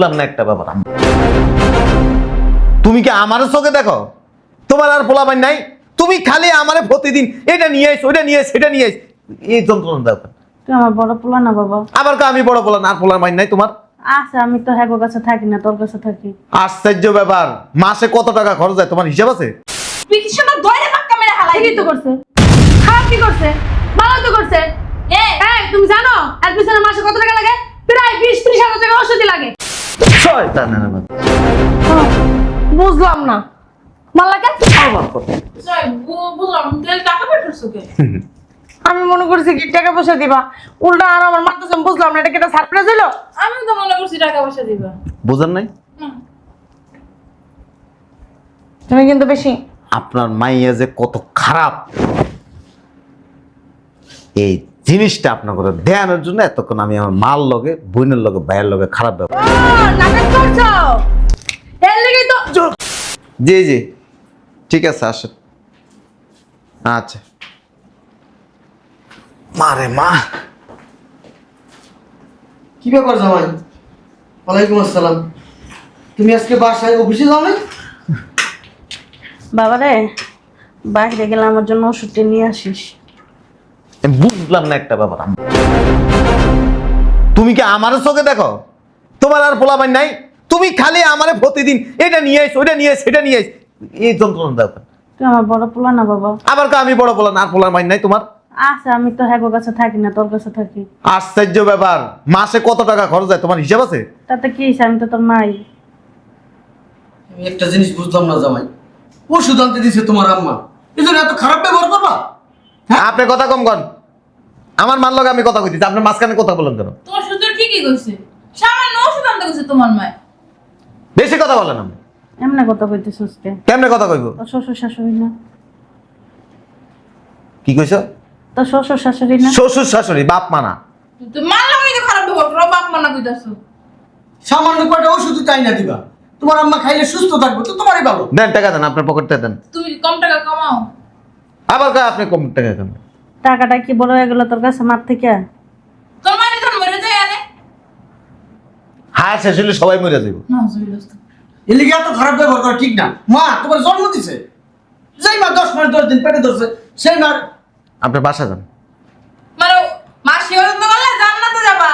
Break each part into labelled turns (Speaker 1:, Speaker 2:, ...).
Speaker 1: বুঝলাম না একটা ব্যাপার। তুমি কি আমারও চোখে দেখো? তোমার আর পোলাপান নাই? তুমি খালি আমারে প্রতিদিন এটা নিয়ে আইস, ওইটা নিয়ে আইস, সেটা নিয়ে আইস, এই যন্ত্রণা দাও।
Speaker 2: তুই আমার বড় পোলা না বাবা?
Speaker 1: আবার আমি বড় পোলা না, আর পোলার মাইন নাই তোমার?
Speaker 2: আচ্ছা, আমি তো হ্যাগো কাছে থাকি না, তোর কাছে থাকি।
Speaker 1: আশ্চর্য ব্যাপার, মাসে কত টাকা খরচ হয় তোমার হিসাব আছে?
Speaker 3: তুই কি সুন্দর দইরে পাক্কা মেরে হালাই
Speaker 2: কি তো করছে? খারাপ কি করছে? ভালো তো করছে। এই তুমি জানো এর পিছনে মাসে কত টাকা লাগে? প্রায় 20-30 হাজার টাকা ওষুধই লাগে।
Speaker 1: শয়তানের মতো।
Speaker 2: বুঝলাম না মাল্লাকে
Speaker 1: অবাক কথা।
Speaker 3: বুঝলাম তুই টাকা পাঠাচ্ছ কে?
Speaker 2: আমি মনে করছি কি টাকা পয়সা দিবা, উল্টা আর আমার মাথা জম। বুঝলাম না, এটা কি একটা সারপ্রাইজ হলো?
Speaker 3: আমি তো মনে করছি টাকা পয়সা দিবা।
Speaker 1: বুঝেন নাই?
Speaker 2: তুমি কিন্তু বেশি।
Speaker 1: আপনার মাইয়া যে কত খারাপ এই জিনিসটা আপনার করে দেয়ানোর জন্য এতক্ষণ আমি আমার মার লগে, বোনের লগে, ভাইয়ের লগে খারাপ ব্যাপার।
Speaker 2: নাটক করছো এর লাগেই তো।
Speaker 1: জি জি ঠিক আছে, আসেন। আচ্ছা মারে মা।
Speaker 4: কি ব্যাপার জামাই? ওয়ালাইকুম আসসালাম। তুমি আজকে বাসায় অফিসে যাও না?
Speaker 2: বাবা রে, বাইরে গেলে আমার জন্য ওষুধটা নিয়ে আসিস।
Speaker 1: আমি বুঝলাম না একটা ব্যাপার। তুমি কি আমারও চোখে দেখো? তোমার আর পোলাপান নাই? তুমি খালি আমারে প্রতিদিন এটা নিয়ে আইস, ওইটা নিয়ে আইস, সেটা নিয়ে আইস, এই যন্ত্রণা দাও।
Speaker 2: তুই আমার বড় পোলা না বাবা?
Speaker 1: আবার আমি বড় পোলা না, আর পোলার মাইন নাই তোমার?
Speaker 2: আচ্ছা, আমি তো হ্যাগো কাছে থাকি না, তোর কাছে থাকি।
Speaker 1: আশ্চর্য ব্যাপার, মাসে কত টাকা খরচ হয় তোমার হিসাব আছে?
Speaker 2: তাতে কি হইছে? আমি তো তোর মাই।
Speaker 4: আমি একটা জিনিস বুঝলাম না জামাই, ওষুধ আনতে দিছে তোমার আম্মা, এই জন্য এত খারাপ ব্যবহার করবা?
Speaker 1: আপনি কথা কম কন। আমার মার লগে আমি কথা কইতেছি, আপনি মাঝখানে কথা বলেন কেন?
Speaker 3: তোমার সুন্দর ঠিকই কইছে, সামান্য ওষুধ আনতে কইছে তোমার মা।
Speaker 1: বেশি কথা বলেন। আমি
Speaker 2: এমনে কথা কইতেছিস কে?
Speaker 1: কেমনে কথা কইব?
Speaker 2: তোর শ্বশুর শাশুড়ি না?
Speaker 1: কি কইছো?
Speaker 2: তোর শ্বশুর শাশুড়ি না?
Speaker 1: শ্বশুর শাশুড়ি, বাপ মানা।
Speaker 3: তুই মার লাগি তো খারাপ ব্যবহার করো, বাপ মানা কইতাছো।
Speaker 4: সামান্য কয়টা ওষুধ তাই না দিবা? তোমার আম্মা খাইলে সুস্থ থাকবে তো তোমারই ভালো।
Speaker 1: দেন টাকা দেন, আপনার পকেটে দেন।
Speaker 3: তুমি কম টাকা কামাও।
Speaker 1: আবার কয় আপনি কম টাকা দেন।
Speaker 2: টাকাটা কি বড় হয়ে গেল তোর কাছে মার থেকে?
Speaker 3: তোর মানে তোর মরে যায় আরে।
Speaker 1: হায় শেষ হলে সবাই মরে যাইব।
Speaker 3: না জুইলস।
Speaker 4: এর লিগে এত খারাপ ব্যবহার করা ঠিক না। মা তোমার জন্ম দিছে, যেই মা 10 মাস 10 দিন পেটে ধরছে সেই মার।
Speaker 1: আপনি বাসা যান।
Speaker 3: মানে মা শিওর তো করলে জান্নাতে যাবা।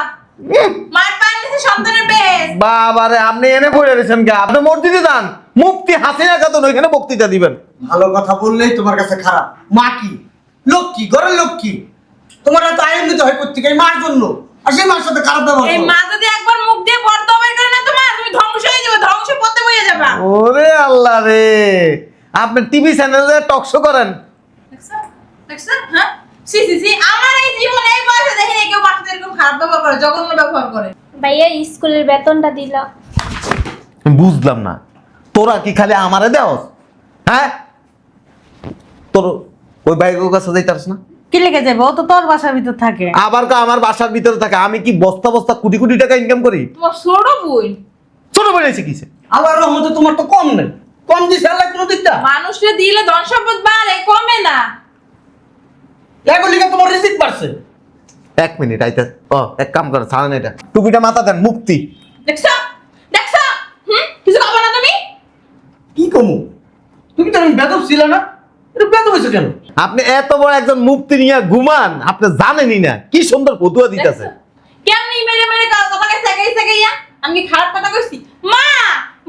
Speaker 3: মার পায়ে নিচে সন্তানের বেশ।
Speaker 1: বাবারে, আপনি এনে পড়ে রয়েছেন কে? আপনি মসজিদে যান, মুফতি হাসিনা খাতুন ওইখানে বক্তৃতা দিবেন।
Speaker 4: ভালো কথা বললেই তোমার কাছে খারাপ। মা কি লক্ষ্মী, ঘরের লক্ষ্মী, তোমার এত আনন্দিত হয় প্রত্যেকে মার জন্য, আর সেই মার সাথে খারাপ ব্যবহার
Speaker 3: এই
Speaker 4: করো।
Speaker 3: মা যদি একবার মুখ দিয়ে পর্দা বের করে না তোমার, তুমি ধ্বংস হয়ে যাবে, ধ্বংস পথে বয়ে যাবা।
Speaker 1: ওরে আল্লাহ রে, আপনি টিভি চ্যানেলে টক শো করেন?
Speaker 3: দেখছো? দেখছো? হ্যাঁ? সি সি সি, আমার এই জীবনে এই বয়সে দেখিনি কেউ মার সাথে এরকম খারাপ ব্যবহার করে, জঘন্য ব্যবহার করে।
Speaker 5: ভাইয়া স্কুলের বেতনটা দিল।
Speaker 1: বুঝলাম না, তোরা কি খালি আমারে দেওস? হ্যাঁ, তোর ওই বাইকের কাছে যাইতারস না?
Speaker 2: কি লিখে যাবে? ও তো তোর বাসার ভিতর থাকে।
Speaker 1: আবার আমার বাসার ভিতরে থাকে। আমি কি বস্তা বস্তা কোটি কোটি টাকা ইনকাম করি?
Speaker 3: তোমার ছোট বোন
Speaker 1: ছোট বেড়েছে কিসে?
Speaker 4: আল্লাহর রহমতে তোমার তো কম নেই, কম দিছে আল্লাহ কোনো দিকটা।
Speaker 3: মানুষকে দিলে ধন সম্পদ বাড়ে, কমে না।
Speaker 4: এগুলো লিগে তোমার রিজিক বাড়ছে।
Speaker 1: এক মিনিট আইতে। ও এক কাম করে, ছাড়েন এটা, টুপিটা মাথা দেন, মুক্তি।
Speaker 3: দেখছো? দেখছো? কিছু খাবো না তুমি?
Speaker 4: কি কমু? তুমি তো আমি বেদব ছিল না, এটা বেদব হয়েছে কেন?
Speaker 1: আপনি এত বড় একজন মুক্তি নিয়ে ঘুমান, আপনি জানেনই না কি সুন্দর ফতুয়া দিতেছে।
Speaker 3: কেমনি মেরে মেরে কথাকে সেকাই সেকাইয়া আমি কি খারাপ কথা কইছি? মা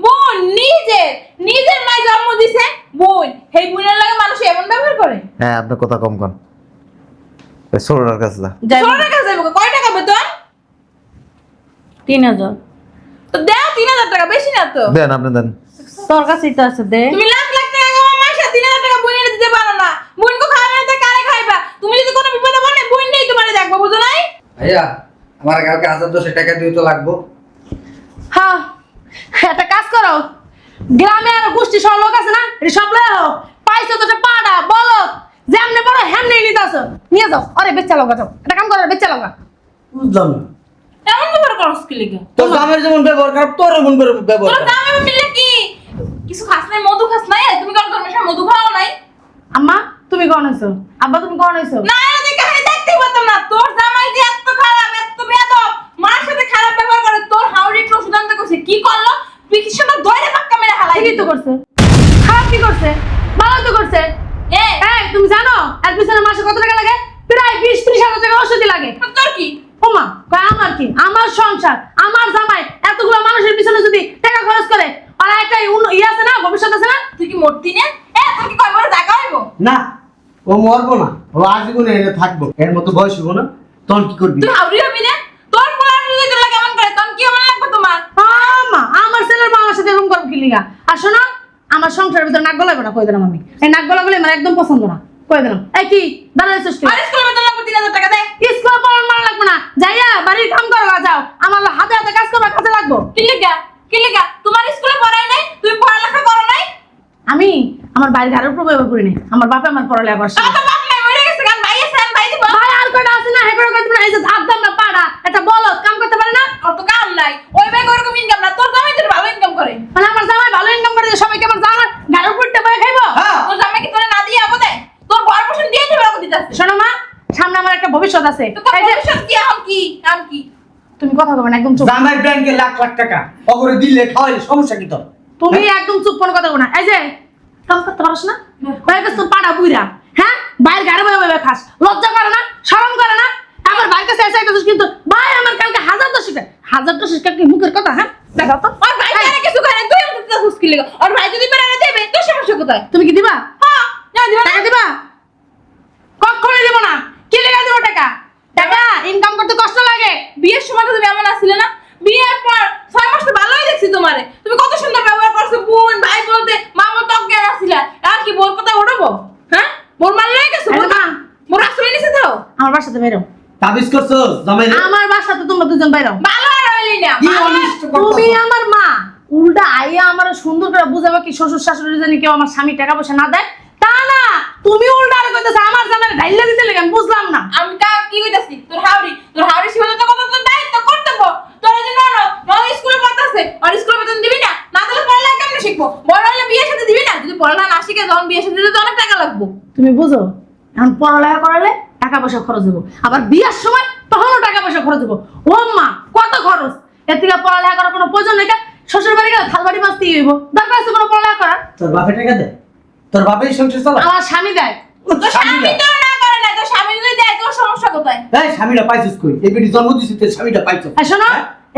Speaker 3: বোন নিজের মা জন্ম দিছে বোন, সেই বোনের লাগে মানুষ এমন ব্যবহার করে?
Speaker 1: হ্যাঁ, আপনার কথা কম কন। ওই ছোটটার কাছে যা।
Speaker 2: যাই
Speaker 3: ছোট টাকা যাইব, কয় টাকা বেতন?
Speaker 2: 3000।
Speaker 3: তো দাও 3000 টাকা, বেশি না তো?
Speaker 1: দেন, আপনি দেন।
Speaker 2: তোর কাছেই তো আছে, দে।
Speaker 3: তুমি লাখ লাখ টাকা কামাও, মাসে 3000 টাকা বোনের দিতে পারো না। বোনকে খাওয়াবে না তো কারে খাইবা? তুমি যদি কোনো বিপদে পড়লে বোন নেই তোমারে দেখবো, বুঝো নাই?
Speaker 6: ভাইয়া আমার কালকে 1000-200 টাকা দিয়ে তো লাগবো।
Speaker 2: হ্যাঁ, একটা কাজ করো, গ্রামে আর গোষ্ঠী সব লোক আছে না, এটা সব লয়ে আও। পাইছো তো পাড়া বলো, যেমনে বড় হেমনে নিতে আসো, নিয়ে যাও। আরে বেচ্চা লগা যাও, একটা কাম করো, বেচ্চা লগা।
Speaker 4: বুঝলাম না,
Speaker 3: এমন ব্যবহার করছ কি লিগা?
Speaker 4: তোর জামের যেমন ব্যবহার খারাপ, তোর এমন ব্যবহার
Speaker 3: তোর
Speaker 4: খারাপ।
Speaker 3: দামে মিললে কি কিছু খাস নাই? মধু খাস নাই? তুমি কোন ধর্মের মধু খাও নাই?
Speaker 2: আম্মা তুমি কোন হইছো? আব্বা তুমি কোন হইছো?
Speaker 3: না এর কাহিনী দেখতেই পারতাম না। তোর জামাই যে এত খারাপ, এত বেয়াদব, মার সাথে খারাপ ব্যবহার করে, তোর হাউরি একটু ওষুধ আনতে কইছে, কি
Speaker 2: সংসার। আমার জামাই এতগুলো মানুষের পিছনে যদি টাকা খরচ করে, আর একটা ইয়ে আছে না, ভবিষ্যৎ আছে না।
Speaker 3: তুই কি মরতি না? তোর কি কয় বড় জায়গা হইব?
Speaker 4: না, ও মরবো না, ও আজীবনে এনে থাকবো। এর মতো বয়স হবো না, তখন কি করবি?
Speaker 3: তুই হাউরি হবি না? তোর পোলার যদি তোর লাগে এমন করে তখন কি মনে লাগবে তোমার?
Speaker 2: মা, আমার ছেলের মা আমার সাথে এরকম করবো কি লিগা? আর শোনো, আমার সংসারের ভিতরে নাক গলাবে না, কই দিলাম আমি। এই নাক গলাগুলো আমার একদম পছন্দ না, কই দিলাম। এই কি দাঁড়াইছিস কি?
Speaker 3: আর স্কুলে বেতন লাগবে 3000 টাকা দে।
Speaker 2: স্কুলে পড়ার মান লাগবে না, যাইয়া বাড়ির কাম করবা যাও। আমার হাতে হাতে কাজ করবা, কাজে লাগবো।
Speaker 3: কি লিগা তোমার স্কুলে পড়াই নাই? তুমি পড়ালেখা করো নাই?
Speaker 2: আমি আমার বাড়ির ঘরের উপর ব্যবহার করি নাই, আমার বাপে আমার পড়ালেখা করছে।
Speaker 3: আমার তো বাপ নাই, মরে গেছে, গান ভাই আছে, আমি ভাই দিব।
Speaker 2: ভাই আর কয়টা আছে না, হেগুলো করতে না, এই যে ধার দাম না পাড়া, এটা বলো কাম করতে পারে না।
Speaker 3: ওর তো কাম নাই, ওই ভাই ওরকম ইনকাম না, তোর জামাই তোর ভালো ইনকাম করে।
Speaker 2: মানে আমার জামাই ভালো ইনকাম করে, সবাইকে আমার জামাই ঘরের উপরটা বয়ে খাইবো।
Speaker 4: হ্যাঁ,
Speaker 3: তোর জামাই কি তোরে না দিয়ে আবো দেয়? তোর ঘর পোষণ দিয়ে দিবে রাখো দিতাছে।
Speaker 2: শোনো মা, সামনে আমার একটা ভবিষ্যৎ আছে।
Speaker 3: তো তোর
Speaker 2: এই যে
Speaker 3: ভবিষ্যৎ কি এখন কি? কাম কি?
Speaker 2: তুমি কথা বলবে না, একদম চুপ।
Speaker 4: জামাই ব্যাংকে লাখ লাখ টাকা অগরে দিলে খাওয়াইলে সমস্যা কি তোর?
Speaker 2: তুমি একদম চুপ করে কথা বলবে না। এই যে কাম করতে পারছ না, কয়েক তোর পাড়া বুইরা, হ্যাঁ বাইরে ঘরে বয়ে বয়ে খাস, লজ্জা করে না, শরম করে না? আমার ভাইয়ের কাছে এসে একটা কিন্তু ভাই আমার কালকে 1010 টাকা, 1010 টাকা কি মুখের কথা? হ্যাঁ দেখো তো,
Speaker 3: ওর ভাই তারে কিছু করে তুই আমাকে দিতাছ মুশকিল লাগা। ওর ভাই যদি মেরে দেবে তোর সমস্যা কোথায়?
Speaker 2: তুমি কি দিবা?
Speaker 3: হ্যাঁ, না দিবা না।
Speaker 2: টাকা দিবা? কখনোই দিব না। কি লেগে দিব টাকা? টাকা ইনকাম করতে কষ্ট লাগে।
Speaker 3: বিয়ের সময় তো তুমি এমন আসছিলে না? বিয়ের পর 6 মাস তো ভালোই দেখছি তোমারে। তুমি কত সুন্দর ব্যবহার করছো, বোন ভাই বলতে মা বলতে অজ্ঞান আসছিলা। আর কি বোর কথা উঠবো? হ্যাঁ, বোর মাল লেগে গেছো।
Speaker 2: এই যে মা,
Speaker 3: মোর আসলে নিছে দাও।
Speaker 2: আমার বাসাতে বেরো।
Speaker 4: তাবিজ করছো জামাই?
Speaker 2: আমার বাসাতে তোমরা দুজন বেরো।
Speaker 3: ভালো আর হইলি না।
Speaker 4: কি
Speaker 3: ভালো আর-
Speaker 4: অনিষ্ট
Speaker 2: তুমি
Speaker 4: করতেছো?
Speaker 2: আমার মা, উল্টা আইয়া আমার সুন্দর করে বুঝাবে কি শ্বশুর শাশুড়ি জানি কেউ আমার স্বামী টাকা পয়সা না দেয়, তা না। তুমি উল্টা আর কইতেছ আমার জামাই ঢাইলা দিতে লাগে, আমি বুঝলাম না।
Speaker 3: আমি তা কি কইতাছি? তোর হাওড়ি সীমান্ত কত তোর দায়িত্ব কর্তব্য। তোর যে স্কুলে পড়তাছে, আর স্কুলে বেতন দিবি না? না দিলে পড়ালেখা কেমনে শিখবো? বড় হলে বিয়ের সাথে দিবি না? যদি পড়ালেখা না শিখে যখন বিয়ের সাথে দিতে অনেক টাকা লাগবো।
Speaker 2: তুমি বুঝো, এখন পড়ালেখা করালে টাকা পয়সা খরচ হবো, আবার বিয়ার সময় তখনও টাকা পয়সা খরচ হবো। ও মা, কত খরচ! এর থেকে পড়ালেখা করার কোনো প্রয়োজন নেই। শ্বশুর বাড়ি গেলে থাল বাড়ি মাছতেই হইব, দরকার আছে কোনো পড়ালেখা করার?
Speaker 4: তোর বাপে টাকা দেয়? তোর বাপেই সংসার চালা?
Speaker 2: আমার স্বামী দেয়।
Speaker 3: তোর স্বামী তো না করে না, তোর স্বামী যদি দেয় তোর সমস্যা কোথায়?
Speaker 4: এই স্বামীটা পাইছিস কই? এই বেটি জন্ম দিছিস তোর স্বামীটা পাইছো?
Speaker 2: আর শোনো,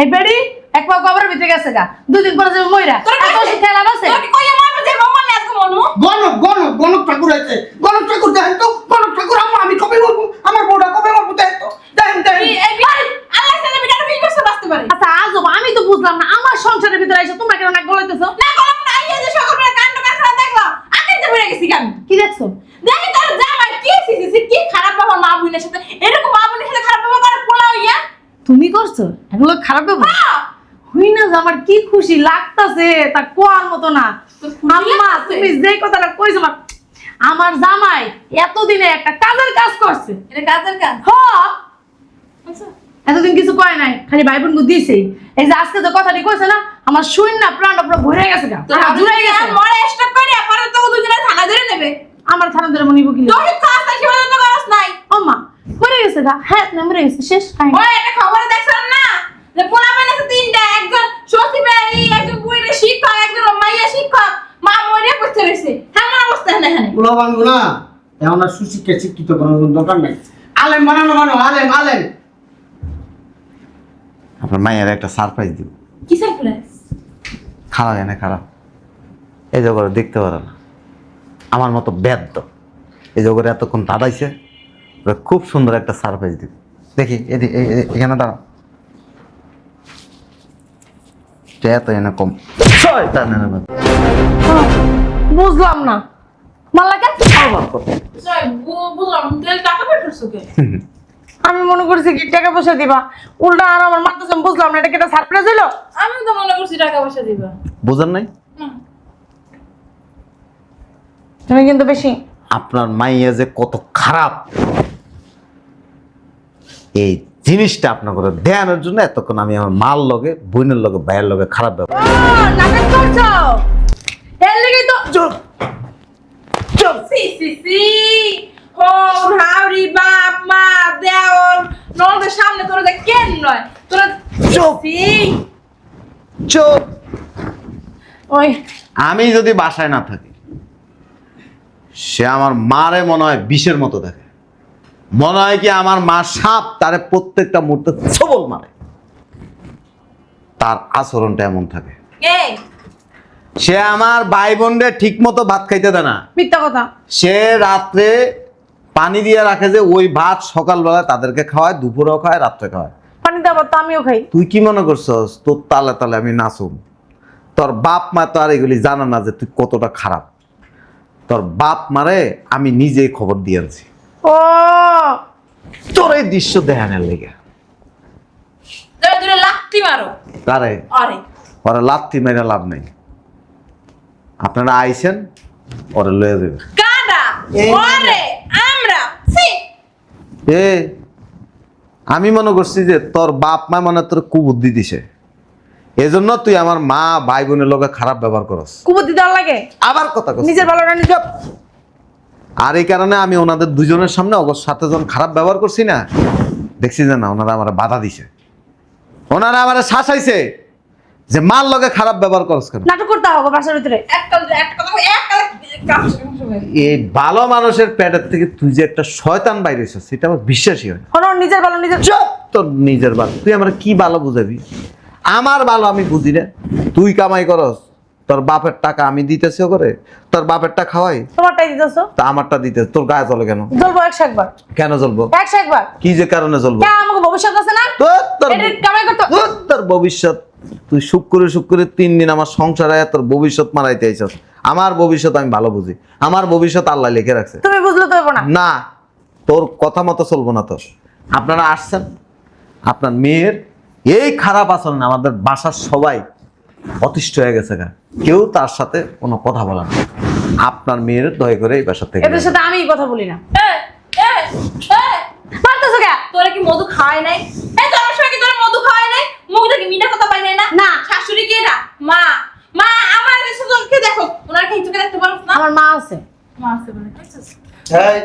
Speaker 2: এই বেড়ি এক পা কবরের ভিতরে গেছে গা, 2 দিন পরে যাবে মইরা।
Speaker 3: তোর
Speaker 2: এত
Speaker 3: কাছে
Speaker 2: খেলা আছে?
Speaker 3: তোর কি কইয়া মারবে যে মামা নে আজকে মনমু?
Speaker 4: গণক ঠাকুর আছে। গণক ঠাকুর দেখেন তো, গণক ঠাকুর আমি কবে বলবো? আমার বউটা কবে বলবো? দেখেন তো, দেখেন।
Speaker 3: এই বিয়ে আল্লাহ জানে বিটার 20 বছর বাঁচতে পারে।
Speaker 2: আচ্ছা আজব, আমি তো বুঝলাম না, আমার সংসারের ভিতরে এসে তোমরা কেন নাক গলাইতেছো?
Speaker 3: না কলম না আইয়া যে সকালবেলা কাণ্ড কারখানা দেখলাম, আগে যে বেড়ে গেছি আমি।
Speaker 2: কি দেখছো?
Speaker 3: দেখি তোর জামাই কি সিসি কি খারাপ ব্যবহার মা বোনের সাথে, এরকম মা বোনের সাথে খারাপ ব্যবহার করে পোলা হইয়া।
Speaker 2: তুমি করছো এগুলো খারাপ ব্যবহার?
Speaker 3: হ্যাঁ,
Speaker 2: হুই না যে আমার কি খুশি লাগতাছে, তা কোয়ার মতো না।
Speaker 3: তোর খুশি
Speaker 2: আম্মা,
Speaker 3: লাগতাছে?
Speaker 2: তুমি যেই কথাটা কইছো না, আমার জামাই এতদিনে একটা কাজের কাজ করছে।
Speaker 3: এটা কাজের কাজ।
Speaker 2: হ, এতদিন কিছু কয় নাই, খালি ভাই বোন দিয়েছে। এই যে আজকে যে কথাটি কইছে না, আমার শুন না প্রাণটা পুরো ভরে গেছে গা,
Speaker 3: তোর
Speaker 2: আমার জুড়ে গেছে।
Speaker 3: মরে স্টক করে পরে তো দুজনে থানা ধরে নেবে।
Speaker 2: আমার থানা ধরে মনিব কি?
Speaker 3: তোর খাস তাই সেটা তো করস নাই।
Speaker 2: ও মা, মরে গেছে গা, হ্যাঁ না মরে গেছে, শেষ কাহিনী।
Speaker 3: ওই একটা খবরে দেখছেন না যে পোলা বেনেছে 3টা, একজন সচিবালয়, একজন বুইরা শিক্ষক, একজন মাইয়া শিক্ষক, মা মরে পড়তে রইছে। কেমন অবস্থা এখানে?
Speaker 4: পোলা বানবো না, এমন আর সুশিক্ষা শিক্ষিত করার কোনো দরকার নেই। আলেম বানানো আলেম।
Speaker 1: আপনার মায়ের একটা সারপ্রাইজ দিব।
Speaker 3: কি সারপ্রাইজ?
Speaker 1: খারাপ এনে খারাপ, এই জগরে দেখতে পারে না, আমার মতো বেদ্য এই জগরে এতক্ষণ দাঁড়াইছে, ওরা খুব সুন্দর একটা সারপ্রাইজ দিব। দেখি এখানে দাঁড়া, এত এনে কম শয়তানের মতো।
Speaker 2: বুঝলাম না মাল্লাকে।
Speaker 3: জয় বুঝলাম তেল টাকা পাঠাছো কে?
Speaker 2: আমি মনে করছি কি টাকা পয়সা দিবা, উল্টা আর আমার মারতেছে, বুঝলাম না এটা কি একটা সারপ্রাইজ হলো?
Speaker 3: আমি তো মনে করছি টাকা পয়সা দিবা।
Speaker 1: বুঝেন নাই?
Speaker 2: তুমি কিন্তু বেশি।
Speaker 1: আপনার মাইয়া যে কত খারাপ এই জিনিসটা আপনার করে দেয়ানোর জন্য এতক্ষণ আমি আমার মার লগে, বোনের লগে, ভাইয়ের লগে খারাপ ব্যাপার।
Speaker 2: নাটক করছো, এর লেগেই তো।
Speaker 1: চুপ চুপ।
Speaker 3: সি ও হাউরি বাপ মা দেওর ননদের সামনে তোরা দেখ কেন নয় তোরা
Speaker 1: চুপ চুপ।
Speaker 2: ওই
Speaker 1: আমি যদি বাসায় না থাকি, সে আমার মারে মনে হয় বিষের মতো দেখে, মনে হয় কি আমার মা সাপ, তারে প্রত্যেকটা মুহূর্তে ছবল মারে। তার আচরণটা এমন থাকে।
Speaker 3: এই
Speaker 1: সে আমার ভাই বোনরে ঠিক মতো ভাত খাইতে দেয় না।
Speaker 2: মিথ্যা কথা।
Speaker 1: সে রাত্রে পানি দিয়ে রাখে যে ওই ভাত সকালবেলা তাদেরকে খাওয়ায়, দুপুরেও খাওয়ায়, রাত্রে খাওয়ায়।
Speaker 2: পানি দেওয়ার তো আমিও খাই।
Speaker 1: তুই কি মনে করছস তোর তালে তালে আমি নাচুম? তোর বাপ মা তো আর এগুলি জানা না যে তুই কতটা খারাপ। তোর বাপ মারে আমি নিজেই খবর দিয়ে আনছি
Speaker 2: ও
Speaker 1: তোর এই দৃশ্য দেখানোর লেগে।
Speaker 3: ধরে ধরে লাথি মারো।
Speaker 1: কারে?
Speaker 3: আরে
Speaker 1: ওরা লাথি মেরে লাভ নেই। আপনারা আইছেন, ওরা লয়ে দেবে।
Speaker 3: কাদা ওরে আমরা সি
Speaker 1: এ আমি মনে করছি যে তোর বাপ মা মনে তোর কুবুদ্ধি দিছে, এজন্য তুই আমার মা ভাই বোনের লোকে খারাপ ব্যবহার করস।
Speaker 2: কুবুদ্ধি দেওয়ার লাগে?
Speaker 1: আবার কথা কস।
Speaker 2: নিজের ভালোটা নিজে।
Speaker 1: আর এই কারণে আমি ওনাদের দুজনের সামনে ওর সাথে যখন খারাপ ব্যবহার করছি না, দেখছি যে না ওনারা আমার বাধা দিছে, ওনারা আমার শাসাইছে যে মার লগে খারাপ ব্যবহার করস কেন।
Speaker 2: নাটক করতে হবে বাসার ভিতরে।
Speaker 3: একটা কথা
Speaker 1: এই ভালো মানুষের পেটের থেকে তুই যে একটা শয়তান বাইরে এসেছিস সেটা আমার বিশ্বাসই হয় না।
Speaker 2: কোনো নিজের ভালো নিজের।
Speaker 1: চুপ! তোর নিজের ভালো তুই আমার কি ভালো বুঝাবি? আমার ভালো আমি বুঝি না। তুই কামাই করস, তোর বাপের টাকা আমি দিতেছি করে, তোর বাপেরটা খাওয়াই,
Speaker 2: তোমারটাই দিতেছো।
Speaker 1: তা আমারটা দিতে তোর গায়ে চলে কেন?
Speaker 2: জ্বলবো 100 একবার।
Speaker 1: কেন জ্বলবো?
Speaker 2: 100 একবার।
Speaker 1: কি যে কারণে জ্বলবো?
Speaker 2: কেন আমাকে ভবিষ্যৎ আছে না?
Speaker 1: তোর
Speaker 2: এটা কামাই করতে।
Speaker 1: তোর ভবিষ্যৎ তুই শুক্রে 3 দিন আমার সংসারে তোর ভবিষ্যৎ মারাইতে আইছস। আমার ভবিষ্যৎ আমি ভালো বুঝি, আমার ভবিষ্যৎ আল্লাহ লিখে রাখছে।
Speaker 2: তুমি বুঝলে তো হইব না।
Speaker 1: না, তোর কথা মতো চলবো না। তো আপনারা আসছেন, আপনার মেয়ের এই খারাপ আচরণ আমাদের বাসার সবাই অতিষ্ঠ হয়ে গেছে। কেউ তার সাথে কোনো কথা বলে না। আপনার মেয়ের দয়া করে এই বাসা থেকে
Speaker 2: এদের সাথে আমি কথা বলি না। মারতেছো কে?
Speaker 3: তোরা কি মধু খাওয়ায় নাই? এই তোর সময় কি তোরা মধু খাওয়ায় নাই? মুখ থেকে মিঠা কথা পাই নাই না?
Speaker 2: না।
Speaker 3: শাশুড়ি কে না? মা মা আমার দেশে তোকে দেখো, ওনার কি চোখে দেখতে পারছ না?
Speaker 2: আমার মা আছে।
Speaker 3: মা আছে বলে
Speaker 4: এই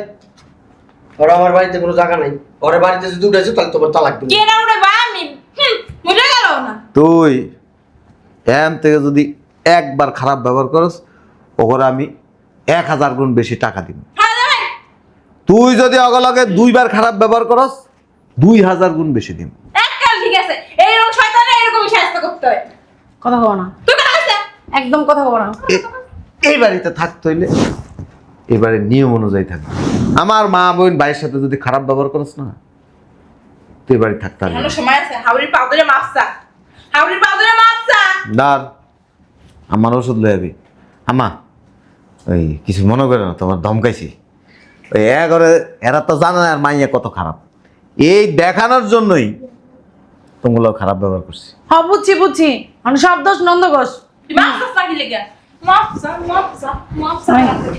Speaker 4: ওরা আমার বাড়িতে কোনো জায়গা নাই। ওরা বাড়িতে যদি উঠেছে তাহলে তোমার তালাক দিবে।
Speaker 3: কে না উড়ে বা আমি মুড়ে গেল না।
Speaker 1: তুই এখান থেকে যদি একবার খারাপ ব্যবহার করস ওকে আমি 1000 গুণ বেশি টাকা দিব।
Speaker 3: হ্যাঁ ভাই
Speaker 1: তুই যদি অগলগে 2বার খারাপ ব্যবহার করস 2000 গুণ বেশি দিব।
Speaker 3: এককাল ঠিক আছে, এইরকম শয়তানে এরকম শাস্তি করতে হয়।
Speaker 2: কথা কও না,
Speaker 3: তুই কথা কইছ?
Speaker 2: একদম কথা কও না।
Speaker 1: এই বাড়িতে থাকতে হইলে এবারে নিয়ম অনুযায়ী থাকবে। আমার মা বোন ভাইয়ের সাথে যদি খারাপ ব্যবহার করস না তুই এই বাড়ি থাকতে পারবি
Speaker 3: এখনো
Speaker 1: না।
Speaker 3: সময় আছে, হাওড়ির পাউডারে মাপসা, হাওড়ির পাউডারে মাপসা।
Speaker 1: দাঁড়, আমার ওষুধ লয়ে যাবি। আমা ওই কিছু মনে করে না, তোমার ধমকাইছি। ওই ঘরে এরা তো জানে না আর মাইয়া কত খারাপ, এই দেখানোর জন্যই তোমগুলো খারাপ ব্যবহার করছি।
Speaker 2: হ্যাঁ বুঝছি বুঝছি, মানে সব দোষ নন্দ ঘোষ।
Speaker 3: তুই মাপসাস নাকি লেগে? মাপসা মাপসা মাপসা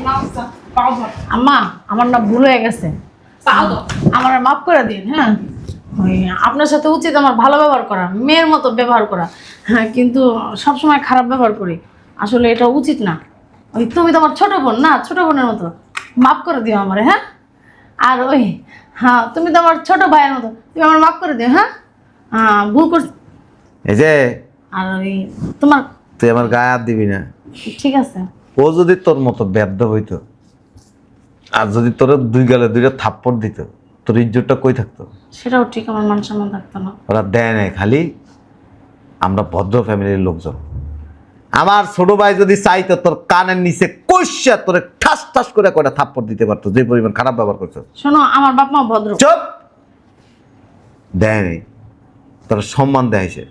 Speaker 3: মাপসা পাউডার
Speaker 2: আম্মা আমার না ভুল হয়ে গেছে,
Speaker 3: পাউডার।
Speaker 2: আমার মাফ করে দিন। হ্যাঁ ওই আপনার সাথে উচিত আমার ভালো ব্যবহার করা, মেয়ের মতো ব্যবহার করা। হ্যাঁ কিন্তু সবসময় খারাপ ব্যবহার করি, আসলে এটা উচিত না। ওই তুমি তো আমার ছোট বোন না, ছোট বোনের মতো, মাফ করে দিও আমারে। হ্যাঁ আর ওই হ্যাঁ তুমি তো আমার ছোট ভাইয়ের মতো, তুমি আমার মাফ করে দিও। হ্যাঁ হ্যাঁ ভুল করছি।
Speaker 1: এই যে
Speaker 2: আর ওই তোমার
Speaker 1: তুই আমার গায়ে হাত দিবি না।
Speaker 2: ঠিক আছে।
Speaker 1: ও যদি তোর মতো ব্যর্থ হইতো আর যদি তোর 2 গালে 2টা থাপ্পড় দিত তোর ইজ্জতটা কই থাকতো?
Speaker 2: সেটাও ঠিক, আমার মান সম্মান থাকতো না।
Speaker 1: ওরা দেয় নাই, খালি আমরা ভদ্র ফ্যামিলির লোকজন। আমার ছোট ভাই যদি চাইতো তোর কানের নিচে কইসা তোরে ঠাস ঠাস করে কয়টা থাপ্পড় দিতে পারতো, যে পরিমাণ খারাপ ব্যবহার করছো।
Speaker 2: শোনো আমার বাপ মা ভদ্র।
Speaker 1: চুপ! দেয় নাই, তোর সম্মান দেয়ছে,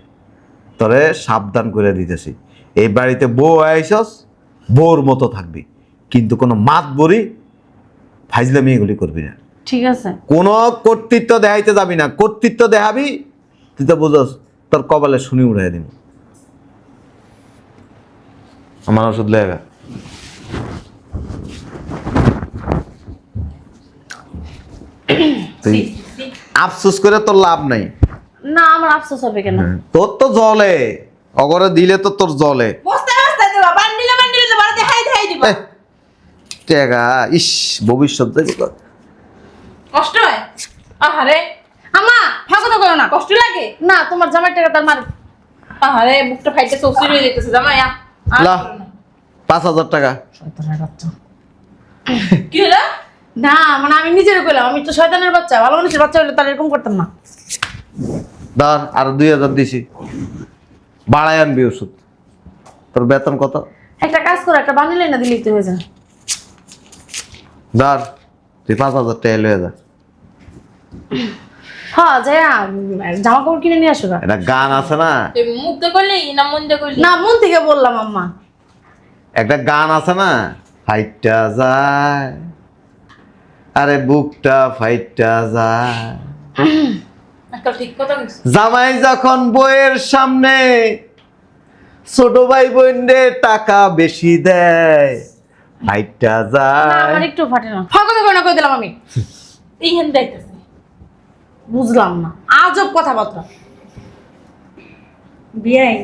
Speaker 1: তোরে সাবধান করে দিতেছি। এই বাড়িতে বউ আইসস, বউর মতো থাকবি, কিন্তু কোনো মাত বড়ি ফাইজলামি এগুলি করবি না।
Speaker 2: ঠিক আছে।
Speaker 1: কোনো কর্তৃত্ব দেখাইতে যাবি না, কর্তৃত্ব দেখাবি তুই তো বুঝস তোর কপালে শুনি উড়াই দিন। আমার ওষুধ লেগা তুই আফসোস করে তোর লাভ নাই।
Speaker 2: না আমার আফসোস হবে কেন?
Speaker 1: তোর তো জলে অগরে দিলে তো তোর জলে
Speaker 3: বস্তা বস্তা দেবা, বান্ডিলে বান্ডিলে দেবা, দেখাই দেখাই দিবা।
Speaker 1: টেকা ইস ভবিষ্যৎ দেখো।
Speaker 3: কষ্ট হয়? আহারে
Speaker 2: আমা ফাঁকা তো করো না।
Speaker 3: কষ্ট লাগে?
Speaker 2: না তোমার জামাই টাকা তার মার।
Speaker 3: আহারে বুকটা ফাইটে সসির হয়ে যেতেছে জামাই।
Speaker 1: লা 5000 টাকা।
Speaker 2: শয়তানের বাচ্চা।
Speaker 3: কি হলো?
Speaker 2: না মানে আমি নিজের কইলাম, আমি তো শয়তানের বাচ্চা, ভালো মানুষের বাচ্চা হলে তার এরকম করতাম না।
Speaker 1: ধর আর 2000 দিছি। বাড়ায় আনবি ওষুধ। তোর বেতন কত?
Speaker 2: একটা কাজ করো, একটা বানিয়ে না দিলেই তো হয়ে যায়।
Speaker 1: ধর তুই 5,000 টাকা লয়ে যা।
Speaker 2: হ্যাঁ যাই জামা কাপড় কিনে নিয়ে আসো গা।
Speaker 1: একটা গান আছে না,
Speaker 3: তুই মুখ দিয়ে করলি না মন দিয়ে করলি?
Speaker 2: না মন থেকে বললাম আম্মা।
Speaker 1: একটা গান আছে না, ফাইটটা যায় আরে বুকটা ফাইটটা যায়।
Speaker 3: একটা ঠিক কথা বলছিস।
Speaker 1: জামাই যখন বইয়ের সামনে ছোট ভাই বোনরে টাকা বেশি দেয়, ফাইটটা
Speaker 2: না
Speaker 1: যায়।
Speaker 2: আমার একটু ফাটে না। ফাঁকা তো করে না কই দিলাম আমি।
Speaker 3: এইখান দেখতেছি
Speaker 2: বুঝলাম না, আজব কথাবার্তা।
Speaker 7: বিয়াই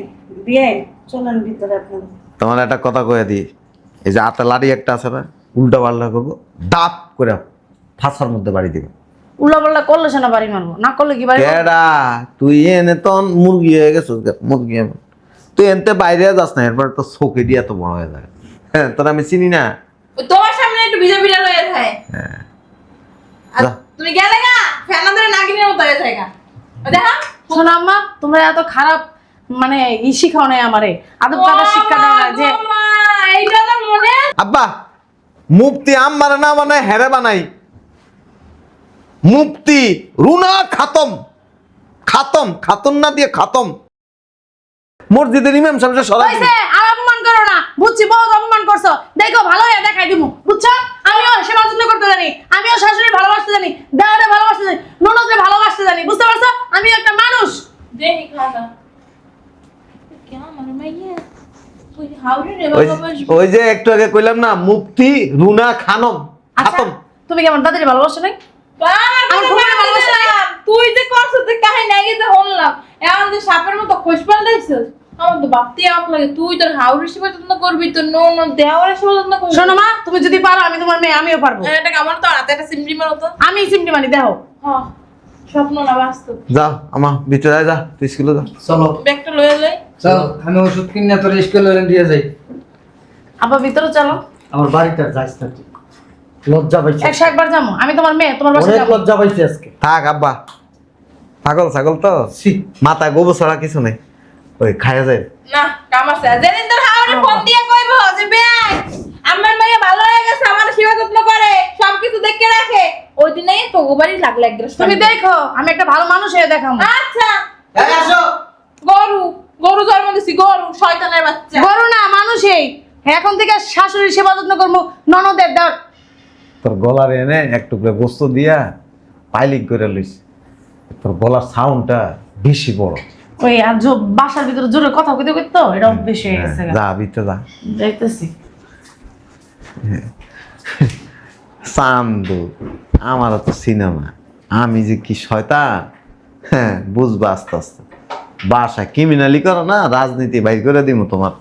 Speaker 7: বিয়াই চলেন ভিতরে আপনার।
Speaker 1: তোমার একটা কথা কয়ে দিই, এই যে হাতে লাড়ি একটা আছে না, উল্টা পাল্টা করবো, দাপ করে ফাঁসার মধ্যে বাড়ি দিবে।
Speaker 2: উল্লা পাল্লা করলে সে না বাড়ি মারবো, না করলে কি বাড়ি মারবো?
Speaker 1: কেডা তুই এনে তখন মুরগি হয়ে গেছিস মুরগি এমন। তুই এনতে বাইরে যাস না, এরপর তো চোখে দিয়ে এত বড় হয়ে যায়। হ্যাঁ তোর আমি চিনি না।
Speaker 3: ওই তোমার সামনে একটু ভিজা ভিজা লয়ে যায়।
Speaker 1: হ্যাঁ
Speaker 3: আর
Speaker 1: যা।
Speaker 3: তুমি গেলে গা ফ্যান ধরে নাগিনের মতো হয়ে যায় গা। ওই দেখা
Speaker 2: শোনো আম্মা, তোমরা এত খারাপ মানে শিখাও নাই আমারে, আদব কায়দা শিক্ষা দাও না যে
Speaker 3: মা এইটা তো মনে
Speaker 1: আব্বা মুফতি আম্মার না বানায় হেরে বানাই। মুফতি রুনা খাতম, খাতম খাতুন না দিয়ে খাতম। মসজিদের ইমাম সাহেব সরাই দিন।
Speaker 2: হইছে, আর অপমান করো না, বুঝছি বহুত অপমান করছো। দেখো ভালো হয়ে দেখাই দিমু, বুঝছো? আমিও সেবা যত্ন করতে জানি, আমিও শাশুড়ি ভালোবাসতে জানি, দেওয়ারে ভালোবাসতে জানি, ননদরে ভালোবাসতে জানি, বুঝতে পারছো? আমিও একটা মানুষ।
Speaker 3: দেখি খাওয়া কেমন মানে মাইয়া ওই হাউরে রে
Speaker 1: ওই
Speaker 3: বাবা
Speaker 1: ওই যে একটু আগে কইলাম না, মুফতি রুনা খানম
Speaker 2: আচ্ছা
Speaker 1: খাতম।
Speaker 2: তুমি কি আমার দাদির ভালোবাসো নাই?
Speaker 3: আমার ঘুমের ভালোবাসা নাই। তুই যে করছিস তুই কাহিনী নাই যে হলাম এখন যে সাপের মতো খোঁজ পাল্টাইছিস আমার তো ভাবতে আপ লাগে। তুই তোর হাউরের সেবা যত্ন করবি, তোর দেওয়ারের সেবা যত্ন করবি।
Speaker 2: শোনো মা, তুমি যদি পারো, আমি তোমার মেয়ে, আমিও পারবো।
Speaker 3: এটা আমার তো হাতে একটা সিমরি মারতো।
Speaker 2: আমি সিমটি মানি, দেখো।
Speaker 3: হ্যাঁ স্বপ্ন না বাস্তব।
Speaker 1: যা আমা ভিতরে যা, তুই স্কুলে যা।
Speaker 6: চলো
Speaker 3: ব্যাগটা লয়ে যাই।
Speaker 6: চল, আমি ওষুধ কিনে তোর স্কুলে দিয়ে যাই।
Speaker 2: আব্বা ভিতরে চলো।
Speaker 4: আমার বাড়িতে আর যাইস না তুই। লজ্জা পাইছি,
Speaker 2: 101 বার যাবো, আমি তোমার মেয়ে, তোমার বাসায়
Speaker 4: অনেক
Speaker 2: যাবো।
Speaker 4: লজ্জা পাইছি আজকে।
Speaker 1: থাক আব্বা, পাগল ছাগল তো,
Speaker 4: ছি,
Speaker 1: মাথায় গোবর ছাড়া কিছু নেই। ওই খায়া যায়।
Speaker 3: না কাম আছে। যেদিন তোর হাউরে ফোন দিয়ে কইবো যে বেয়াই আমার মেয়ে ভালো হয়ে গেছে, আমার সেবা যত্ন করে, সবকিছু দেখে রাখে, ওই দিনেই তো গোবারই লাগলে এক গ্লাস
Speaker 2: তুমি দেখো, আমি একটা ভালো মানুষ হয়ে দেখাবো।
Speaker 3: আচ্ছা
Speaker 4: এই আসো।
Speaker 3: গরু গরু জন্ম দিছি, গরু শয়তানের বাচ্চা।
Speaker 2: বড় না মানুষই, এখন থেকে শাশুড়ির সেবা যত্ন করবো, ননদের দেওয়ার।
Speaker 1: তোর গলার এনে এক টুকরা গোস্ত দিয়া পাইলিং করে লইস। তোর গলার সাউন্ডটা বেশি বড়।
Speaker 2: ওই আর বাসার ভিতরে জোরে কথা কইতে কইতে তো এটাও বেশি হয়ে গেছে।
Speaker 1: যা ভিতরে যা।
Speaker 2: যাইতেছি।
Speaker 1: চান্দু আমারও তো সিনেমা, আমি যে কি শয়তান, হ্যাঁ বুঝবা আস্তে আস্তে। বাসা ক্রিমিনালি করো না, রাজনীতি বাইর করে দিব তোমার।